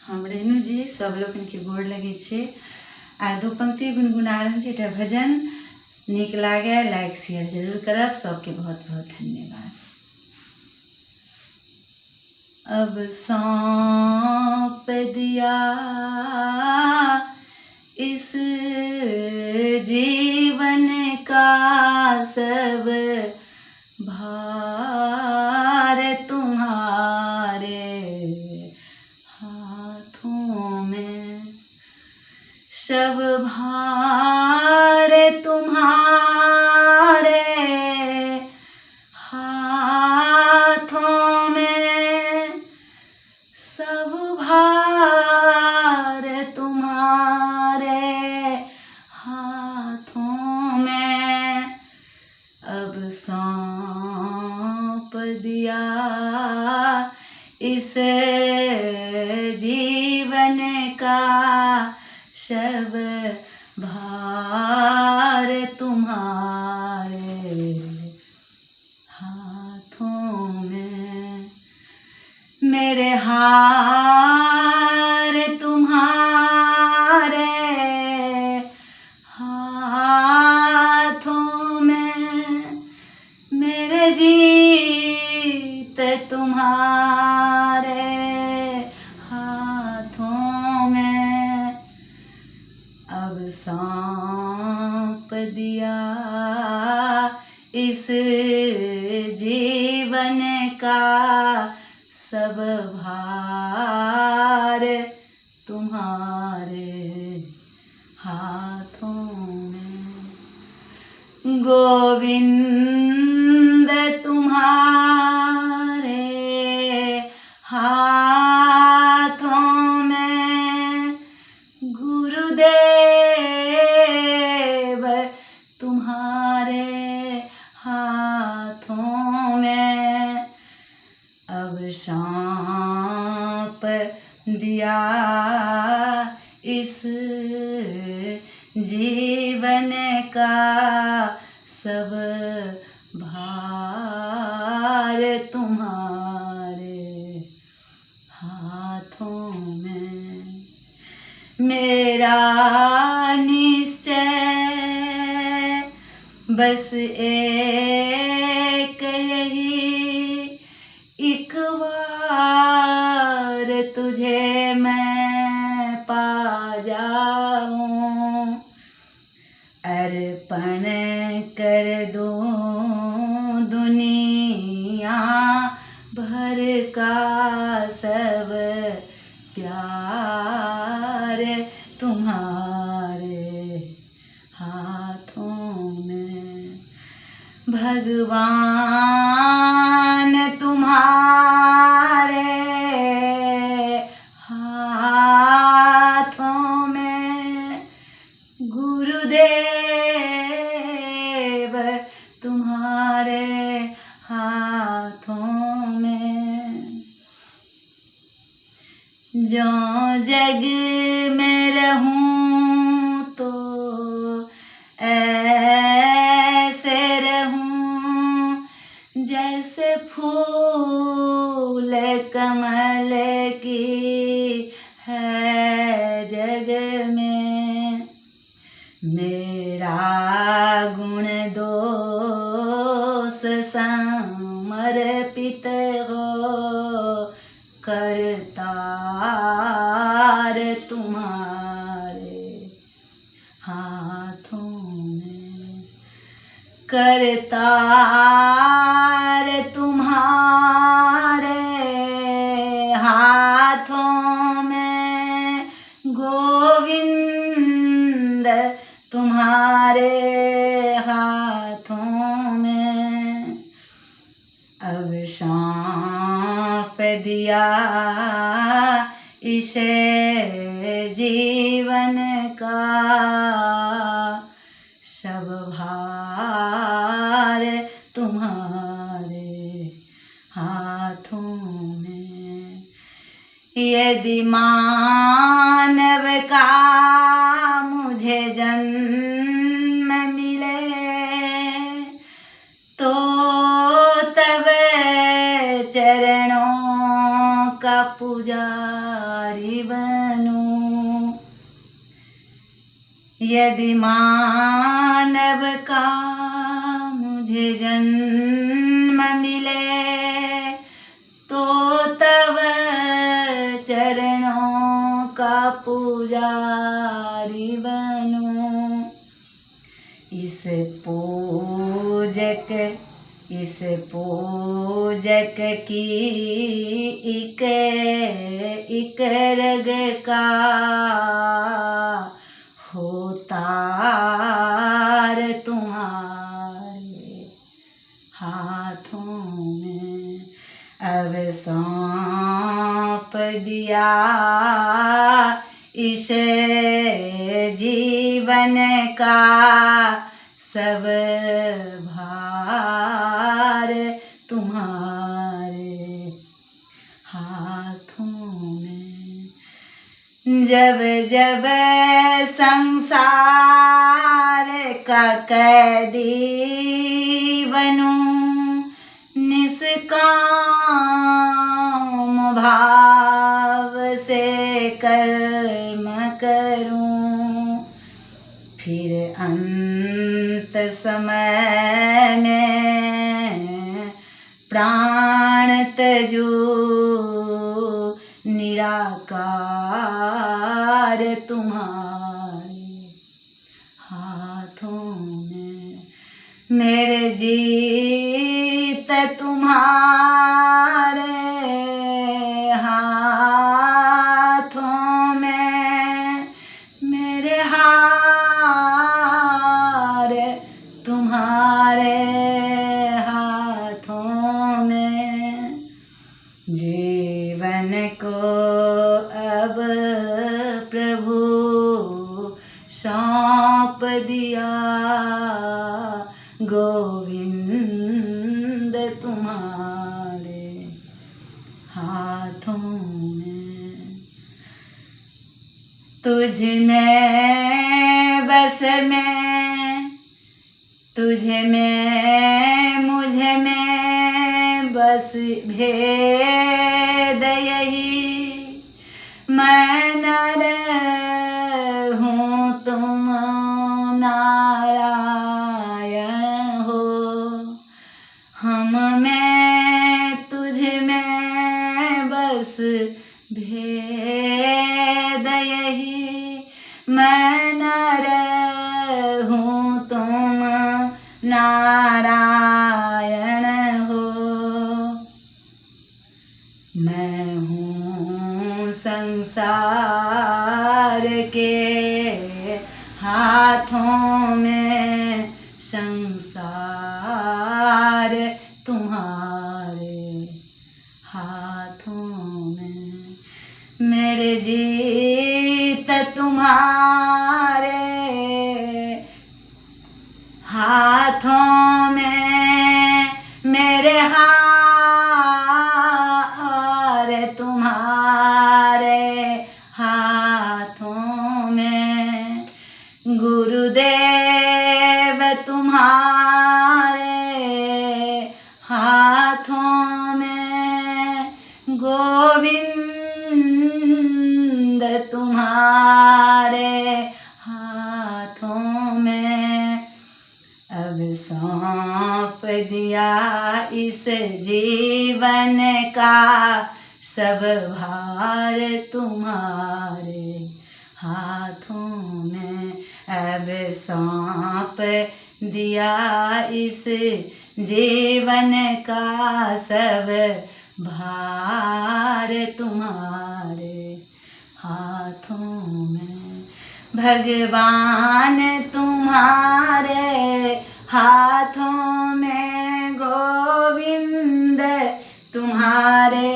हम रेणु जी सब लोग के गोड़ लगे छे आ दो पंक्ति गुनगुना रहे छे। एटा भजन निक लागे लाइक शेयर जरूर करब। सबके बहुत बहुत धन्यवाद। अब सौंप दिया इस जीवन का सब भार तुम्हारे हाथों में, सब भार तुम्हारे हाथों में, सब भार तुम्हारे हाथों में। अब सौंप दिया इस जीवन का सब भार तुम्हारे हाथों में। मेरे हार तुम्हारे हाथों में, मेरे जीत तुम्हारे हाथों में। अब सौंप दिया इस जीवन का सब भार तुम्हारे हाथों में। गोविंद तुम्हारे हाथों में, गुरुदेव तुम्हारे हाथों में। अब सौंप दिया इस जीवन का सब भार तुम्हारे हाथों में। मेरा निश्चय बस एक यही, एक बार तुझे मैं पा जाऊं, अर्पण कर दूं दुनिया भर का सब प्यार तुम्हारे हाथों में। भगवान तुम्हारे हाथों में, गुरुदेव तुम्हारे हाथों में। जो जग में रहूं तो ऐसे रहूं जैसे फूल कमल की है जग में। मेरा गुण दोष समर्पित हो करतार तुम्हारे हाथों में। करतार तुम्हारे हाथों में, गोविंद तुम्हारे हाथों में। अब सौंप दिया इस जीवन का सब भार तुम्हारे हाथों में। यदि मानव का मुझे जन्म मिले तो तब चरणों का पुजारी बन यदि मानव का मुझे जन्म मिले तो तब चरणों का पुजारी बनूं। इस पूजक की एक एक रग का होता तुम्हारे हाथों में। अब सौंप दिया इस जीवन का सब भार तुम्हारे हाथों में। जब जब संसार का कैदी बनूं, निष्काम भाव से कर्म करूं, फिर अंत समय में प्राण त्यजूं निराकार तुम्हारे हाथों में। मेरे जीत तुम्हारे हाथों में, मेरे हार तुम्हारे हाथों में। जीवन को अब प्रभु सौंप दिया, गोविंद तुम्हारे हाथों में। तुझ में बस में, तुझ में मुझ में बस भेद यही, मैं नर हूँ तुम नारायण हो। हम में तुझ में बस भेद यही, मैं नर हूँ तुम नारायण हो। मैं हूँ संसार के हाथों में, संसार तुम्हारे हाथों में। मेरे जीत तुम्हारे हाथों में, मेरे हार तुम्हारे हाथों में। गुरुदेव तुम्हारे हाथों में, गोविंद तुम्हारे हाथों में। अब सौंप दिया इस जीवन का सब भार तुम्हारे हाथों में। अब सौंप दिया इस जीवन का सब भार तुम्हारे हाथों में। भगवान तुम्हारे हाथों में, गोविंद तुम्हारे